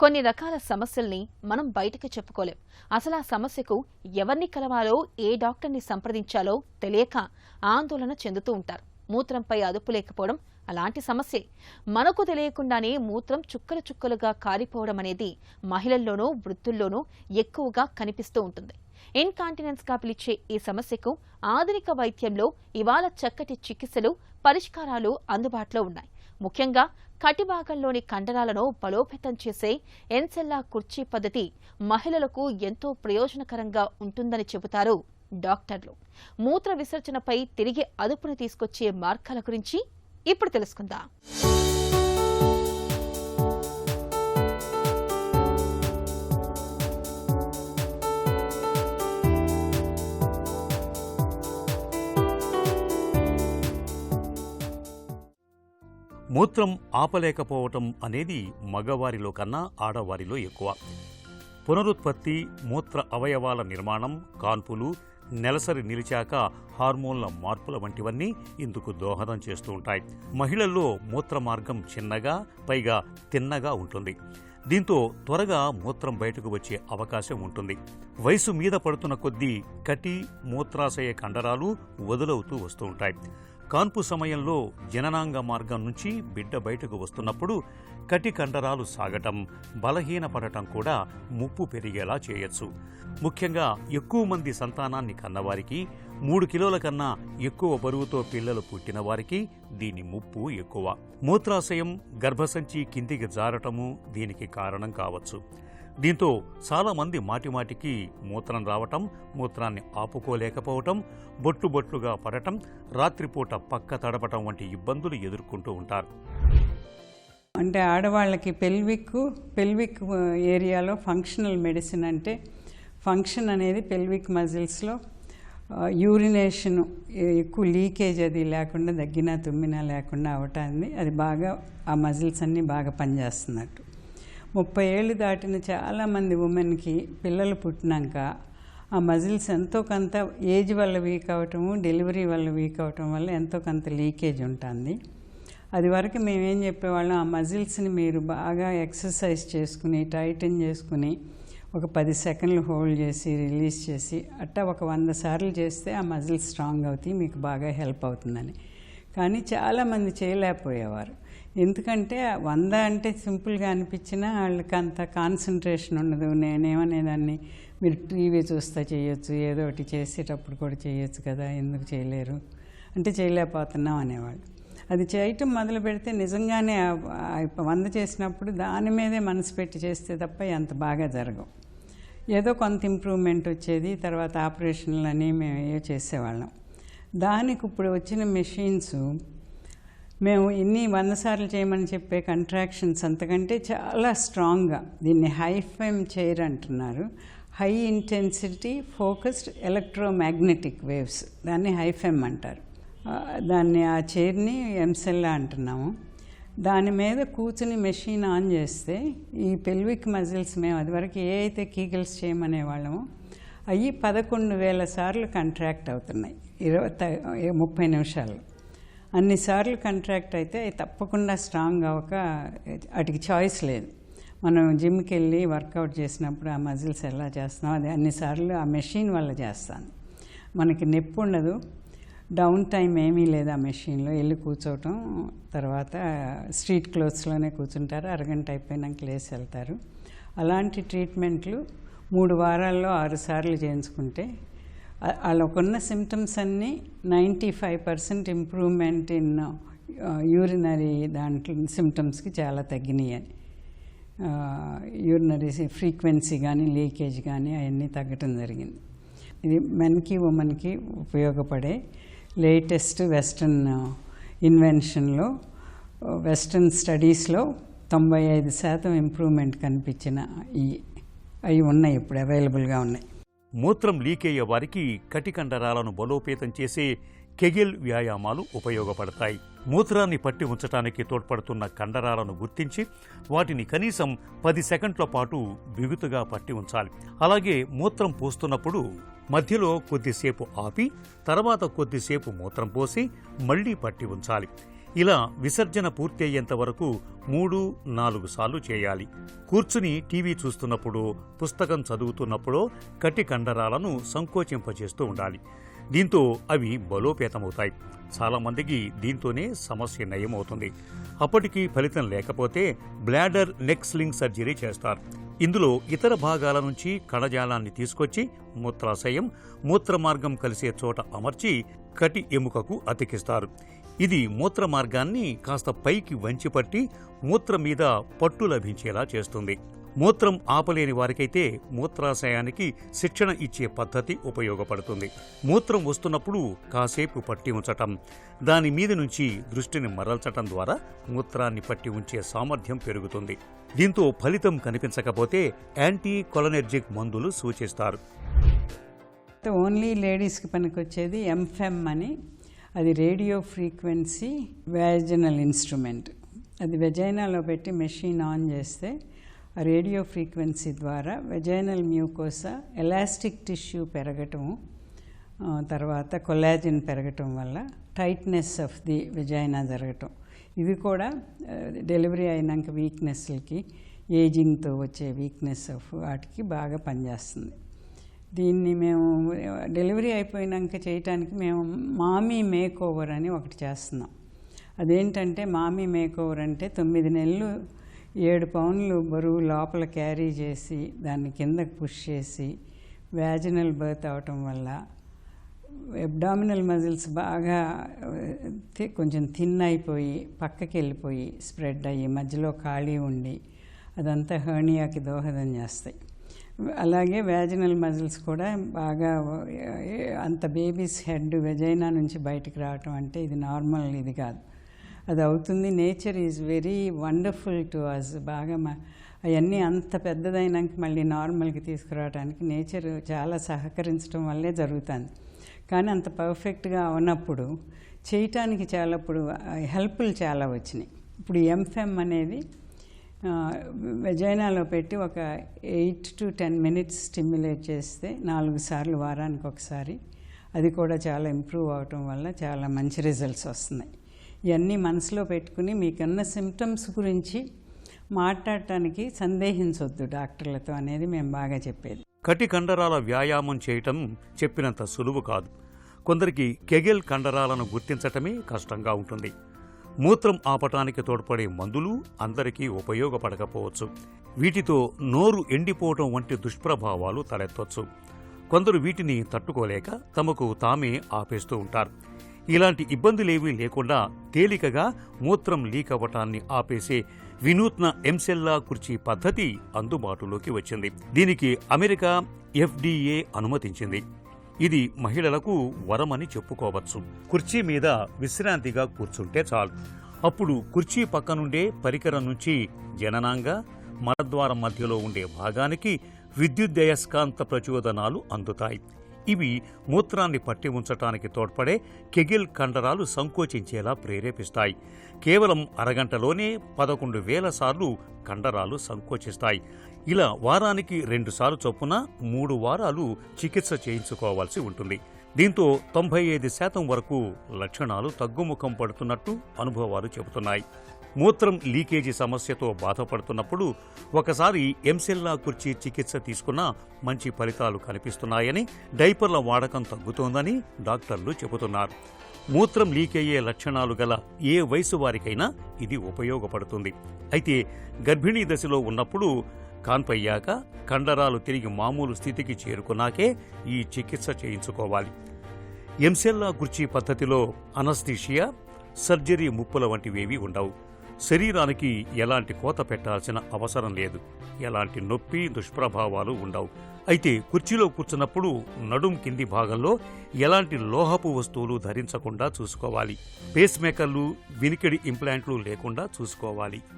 కొన్ని రకాల సమస్యల్ని మనం బయటకు చెప్పుకోలేం. అసలు ఆ సమస్యకు ఎవరిని కలవాలో, ఏ డాక్టర్ని సంప్రదించాలో తెలియక ఆందోళన చెందుతూ ఉంటారు. మూత్రంపై అదుపు లేకపోవడం అలాంటి సమస్యే. మనకు తెలియకుండానే మూత్రం చుక్కలు చుక్కలుగా కారిపోవడం అనేది మహిళల్లోనూ వృద్ధుల్లోనూ ఎక్కువగా కనిపిస్తూ ఉంటుంది. ఇన్కాంటినెన్స్ గా పిలిచే ఈ సమస్యకు ఆధునిక వైద్యంలో ఇవాళ చక్కటి చికిత్సలు, పరిష్కారాలు అందుబాటులో ఉన్నాయి. ముఖ్యంగా కటిభాగంలోని కండరాలను బలోపేతం చేసే ఎన్సెల్లా కుర్చీ పద్ధతి మహిళలకు ఎంతో ప్రయోజనకరంగా ఉంటుందని చెబుతారు డాక్టర్లు. మూత్ర విసర్జనపై తిరిగి అదుపును తీసుకొచ్చే మార్గాల గురించి ఇప్పుడు తెలుసుకుందాం. మూత్రం ఆపలేకపోవటం అనేది మగవారిలో కన్నా ఆడవారిలో ఎక్కువ. పునరుత్పత్తి, మూత్ర అవయవాల నిర్మాణం, కాన్పులు, నెలసరి నిలిచాక హార్మోన్ల మార్పుల వంటివన్నీ ఇందుకు దోహదం చేస్తూ ఉంటాయి. మహిళల్లో మూత్ర మార్గం చిన్నగా, పైగా తిన్నగా ఉంటుంది. దీంతో త్వరగా మూత్రం బయటకు వచ్చే అవకాశం ఉంటుంది. వయసు మీద పడుతున్న కొద్దీ కటి, మూత్రాశయ కండరాలు వదులవుతూ వస్తూ ఉంటాయి. కాన్పు సమయంలో జననాంగ మార్గం నుంచి బిడ్డ బయటకు వస్తున్నప్పుడు కటి కండరాలు సాగటం, బలహీనపడటం కూడా ముప్పు పెరిగేలా చేయొచ్చు. ముఖ్యంగా ఎక్కువ మంది సంతానాన్ని కన్నవారికి, 3 కిలోల కన్నా ఎక్కువ బరువుతో పిల్లలు పుట్టిన వారికి దీని ముప్పు ఎక్కువ. మూత్రాశయం, గర్భసంచి కిందికి జారటము దీనికి కారణం కావచ్చు. దీంతో చాలా మంది మాటిమాటికి మూత్రం రావటం, మూత్రాన్ని ఆపుకోలేకపోవటం, బొట్టుబొట్లుగా పడటం, రాత్రిపూట పక్క తడపటం వంటి ఇబ్బందులు ఎదుర్కొంటూ ఉంటారు. అంటే ఆడవాళ్ళకి పెల్విక్ ఏరియాలో ఫంక్షనల్ మెడిసిన్ అంటే ఫంక్షన్ అనేది పెల్విక్ మజిల్స్లో యూరినేషన్ ఎక్కువ లీకేజ్ అది లేకుండా, దగ్గినా తుమ్మినా లేకుండా అవటాన్ని అది బాగా ఆ మజిల్స్ అన్నీ బాగా పనిచేస్తున్నట్టు. 30 ఏళ్ళు దాటిన చాలామంది ఉమెన్కి పిల్లలు పుట్టినాక ఆ మజిల్స్ ఎంతో కొంత ఏజ్ వల్ల వీక్ అవటము, డెలివరీ వల్ల వీక్ అవటం వల్ల ఎంతో కొంత లీకేజ్ ఉంటుంది. అది వరకు మేమేం చెప్పేవాళ్ళం, ఆ మజిల్స్ని మీరు బాగా ఎక్సర్సైజ్ చేసుకుని, టైటన్ చేసుకుని, ఒక 10 సెకండ్లు హోల్డ్ చేసి రిలీజ్ చేసి అట్టా ఒక 100 సార్లు చేస్తే ఆ మజిల్స్ స్ట్రాంగ్ అవుతాయి, మీకు బాగా హెల్ప్ అవుతుందని. కానీ చాలామంది చేయలేకపోయేవారు. ఎందుకంటే 100 అంటే సింపుల్గా అనిపించినా వాళ్ళకి అంత కాన్సన్ట్రేషన్ ఉండదు. నేనేమనేదాన్ని, మీరు టీవీ చూస్తా చేయొచ్చు, ఏదో ఒకటి చేసేటప్పుడు కూడా చేయొచ్చు కదా, ఎందుకు చేయలేరు అంటే చేయలేకపోతున్నాం అనేవాళ్ళు. అది చేయటం మొదలు పెడితే నిజంగానే 100 చేసినప్పుడు దాని మీదే మనసు పెట్టి చేస్తే తప్ప ఎంత బాగా జరగవు. ఏదో కొంత ఇంప్రూవ్మెంట్ వచ్చేది. తర్వాత ఆపరేషన్లు అని మేము ఏవో చేసేవాళ్ళం. దానికి ఇప్పుడు వచ్చిన మెషిన్స్ మేము ఇన్ని 100 సార్లు చేయమని చెప్పే కంట్రాక్షన్స్ అంతకంటే చాలా స్ట్రాంగ్గా, దీన్ని హైఫెమ్ చైర్ అంటున్నారు, high intensity focused electromagnetic waves, దాన్ని హైఫెమ్ అంటారు. దాన్ని ఆ చైర్ని ఎంసెల్లా అంటున్నాము. దాని మీద కూర్చుని మెషిన్ ఆన్ చేస్తే ఈ పెల్విక్ మజిల్స్ మేము అదివరకు ఏ అయితే కీగల్స్ చేయమనేవాళ్ళమో అవి 11,000 సార్లు కంట్రాక్ట్ అవుతున్నాయి 30 నిమిషాలు. అన్నిసార్లు కంట్రాక్ట్ అయితే అవి తప్పకుండా స్ట్రాంగ్ అవ్వక వాటికి చాయిస్ లేదు. మనం జిమ్కి వెళ్ళి వర్కౌట్ చేసినప్పుడు ఆ మజిల్స్ ఎలా చేస్తున్నాం అది అన్నిసార్లు ఆ మెషిన్ వల్ల చేస్తాను. మనకి నొప్పి ఉండదు, డౌన్ టైం ఏమీ లేదు. ఆ మెషిన్లో వెళ్ళి కూర్చోవటం, తర్వాత స్ట్రీట్ క్లోత్స్లోనే కూర్చుంటారు, అరగంట అయిపోయినాక లేసి వెళ్తారు. అలాంటి ట్రీట్మెంట్లు 3 వారాల్లో 6 సార్లు చేయించుకుంటే వాళ్ళకున్న సిమ్టమ్స్ అన్నీ 95% ఇంప్రూవ్మెంట్ ఇన్ యూరినరీ దాంట్లో సిమ్టమ్స్కి చాలా తగ్గినాయి అని. యూరినరీ ఫ్రీక్వెన్సీ కానీ లీకేజ్ కానీ అవన్నీ తగ్గటం జరిగింది. ఇది మెన్కి ఉమెన్కి ఉపయోగపడే లేటెస్ట్ వెస్ట్రన్ ఇన్వెన్షన్లో, వెస్ట్రన్ స్టడీస్లో 95% ఇంప్రూవ్మెంట్ కనిపించిన అవి ఉన్నాయి, ఇప్పుడు అవైలబుల్గా ఉన్నాయి. మూత్రం లీక్ అయ్యే వారికి కటి కండరాలను బలోపేతం చేసే కెగెల్ వ్యాయామాలు ఉపయోగపడతాయి. మూత్రాన్ని పట్టి ఉంచటానికి తోడ్పడుతున్న కండరాలను గుర్తించి వాటిని కనీసం 10 సెకండ్ల పాటు బిగుతుగా పట్టి ఉంచాలి. అలాగే మూత్రం పోస్తున్నప్పుడు మధ్యలో కొద్దిసేపు ఆపి తర్వాత కొద్దిసేపు మూత్రం పోసి మళ్లీ పట్టి ఉంచాలి. ఇలా విసర్జన పూర్తి అయ్యేంత వరకు 3-4 సార్లు చేయాలి. కూర్చుని టీవీ చూస్తున్నప్పుడు, పుస్తకం చదువుతున్నప్పుడో కటి కండరాలను సంకోచింపజేస్తూ ఉండాలి. దీంతో అవి బలోపేతమవుతాయి. చాలామందికి దీంతోనే సమస్య నయమవుతుంది. అప్పటికీ ఫలితం లేకపోతే బ్లాడర్ నెక్ స్లింగ్ సర్జరీ చేస్తారు. ఇందులో ఇతర భాగాల నుంచి కణజాలాన్ని తీసుకొచ్చి మూత్రాశయం, మూత్రమార్గం కలిసే చోట అమర్చి కటి ఎముకకు అతికిస్తారు. ఇది మూత్ర మార్గాన్ని కాస్త పైకి వంచిపట్టి మూత్రం మీద పట్టు లభించేలా చేస్తుంది. మూత్రం ఆపలేని వారికైతే మూత్రాశయానికి శిక్షణ ఇచ్చే పద్ధతి ఉపయోగపడుతుంది. మూత్రం వస్తున్నప్పుడు కాసేపు పట్టి ఉంచటం, దాని మీద నుంచి దృష్టిని మరల్చటం ద్వారా మూత్రాన్ని పట్టి ఉంచే సామర్థ్యం పెరుగుతుంది. దీంతో ఫలితం కనిపించకపోతే యాంటీ కొలనెర్జిక్ మందులు సూచిస్తారు. ఓన్లీ లేడీస్కి పనికొచ్చేది ఎంఫెమ్ అని, అది రేడియో ఫ్రీక్వెన్సీ వ్యాజినల్ ఇన్స్ట్రుమెంట్. అది వెజైనాలో పెట్టి మెషిన్ ఆన్ చేస్తే ఆ రేడియో ఫ్రీక్వెన్సీ ద్వారా వెజైనల్ మ్యూకోసా ఎలాస్టిక్ టిష్యూ పెరగటం, తర్వాత కొలాజిన్ పెరగటం వల్ల టైట్నెస్ ఆఫ్ ది వెజైనా జరగటం, ఇవి కూడా డెలివరీ అయినాక వీక్నెస్లకి, ఏజింగ్తో వచ్చే వీక్నెస్ ఆఫ్ వాటికి బాగా పనిచేస్తుంది. దీన్ని మేము డెలివరీ అయిపోయినాక చేయటానికి మేము మామీ మేక్ ఓవర్ అని ఒకటి చేస్తున్నాం. అదేంటంటే మామీ మేక్ ఓవర్ అంటే 9 నెలలు 7 పౌండ్లు బరువు లోపల క్యారీ చేసి దాన్ని కిందకు పుష్ చేసి వ్యాజినల్ బర్త్ అవటం వల్ల అబ్డామినల్ మజిల్స్ బాగా కొంచెం థిన్ అయిపోయి పక్కకి వెళ్ళిపోయి స్ప్రెడ్ అయ్యి మధ్యలో ఖాళీ ఉండి అదంతా హెర్నియాకి దోహదం చేస్తాయి. అలాగే వ్యాజినల్ మజిల్స్ కూడా బాగా, అంత బేబీస్ హెడ్ వెజైనా నుంచి బయటికి రావటం అంటే ఇది నార్మల్ ఇది కాదు, అది అవుతుంది. Nature is very wonderful to us. బాగా అవన్నీ అంత పెద్దదైనాక మళ్ళీ నార్మల్కి తీసుకురావడానికి నేచర్ చాలా సహకరించడం వల్లే జరుగుతుంది. కానీ అంత పర్ఫెక్ట్గా అవనప్పుడు చేయటానికి చాలా ఇప్పుడు హెల్ప్లు చాలా వచ్చినాయి. ఇప్పుడు ఎంఫెమ్ అనేది వెజైనాలో పెట్టి ఒక 8 to 10 minutes స్టిమ్యులేట్ చేస్తే 4 సార్లు వారానికి ఒకసారి, అది కూడా చాలా ఇంప్రూవ్ అవటం వల్ల చాలా మంచి రిజల్ట్స్ వస్తున్నాయి. ఇవన్నీ మనసులో పెట్టుకుని మీకున్న సిమ్టమ్స్ గురించి మాట్లాడటానికి సందేహించొద్దు డాక్టర్లతో అనేది మేము బాగా చెప్పేది. కటి కండరాల వ్యాయామం చేయటం చెప్పినంత సులువు కాదు. కొందరికి కెగెల్ కండరాలను గుర్తించటమే కష్టంగా ఉంటుంది. మూత్రం ఆపటానికి తోడ్పడే మందులు అందరికీ ఉపయోగపడకపోవచ్చు. వీటితో నోరు ఎండిపోవటం వంటి దుష్ప్రభావాలు తలెత్తవచ్చు. కొందరు వీటిని తట్టుకోలేక తమకు తామే ఆపేస్తూ ఉంటారు. ఇలాంటి ఇబ్బందులేవీ లేకుండా తేలికగా మూత్రం లీక్ అవ్వటాన్ని ఆపేసే వినూత్న ఎంసెల్లా కుర్చీ పద్ధతి అందుబాటులోకి వచ్చింది. దీనికి అమెరికా FDA అనుమతించింది. ఇది మహిళలకు వరమని చెప్పుకోవచ్చు. కుర్చీ మీద విశ్రాంతిగా కూర్చుంటే చాలు. అప్పుడు కుర్చీ పక్కనుండే పరికరం నుంచి జననాంగ, మలద్వారం మధ్యలో ఉండే భాగానికి విద్యుదయస్కాంత ప్రచోదనాలు అందుతాయి. ఇవి మూత్రాన్ని పట్టి ఉంచటానికి తోడ్పడే కెగిల్ కండరాలు సంకోచించేలా ప్రేరేపిస్తాయి. కేవలం అరగంటలోనే 11,000 సార్లు కండరాలు సంకోచిస్తాయి. ఇలా వారానికి 2 సార్లు చొప్పున 3 వారాలు చికిత్స చేయించుకోవాల్సి ఉంటుంది. దీంతో 95% వరకు లక్షణాలు తగ్గుముఖం పడుతున్నట్టు అనుభవాలు చెబుతున్నాయి. మూత్రం లీకేజీ సమస్యతో బాధపడుతున్నప్పుడు ఒకసారి ఎంసెల్లా కుర్చీ చికిత్స తీసుకున్నా మంచి ఫలితాలు కనిపిస్తున్నాయని, డైపర్ల వాడకం తగ్గుతోందని డాక్టర్లు చెబుతున్నారు. మూత్రం లీక్ అయ్యే లక్షణాలు గల ఏ వయసు వారికైనా ఇది ఉపయోగపడుతుంది. అయితే గర్భిణీ దశలో ఉన్నప్పుడు, కాన్పయ్యాక, కండరాలు తిరిగి మామూలు స్థితికి చేరుకున్నాకే ఈ చికిత్స చేయించుకోవాలి. ఎంసెల్లా కుర్చీ పద్ధతిలో అనస్థీషియా, సర్జరీ ముప్పుల వంటివేవీ ఉండవు. శరీరానికి ఎలాంటి కోత పెట్టాల్సిన అవసరం లేదు. ఎలాంటి నొప్పి, దుష్ప్రభావాలు ఉండవు. అయితే కుర్చీలో కూర్చున్నప్పుడు నడుం కింది భాగంలో ఎలాంటి లోహపు వస్తువులు ధరించకుండా చూసుకోవాలి. పేస్ మేకర్లు, వినికిడి ఇంప్లాంట్లు లేకుండా చూసుకోవాలి.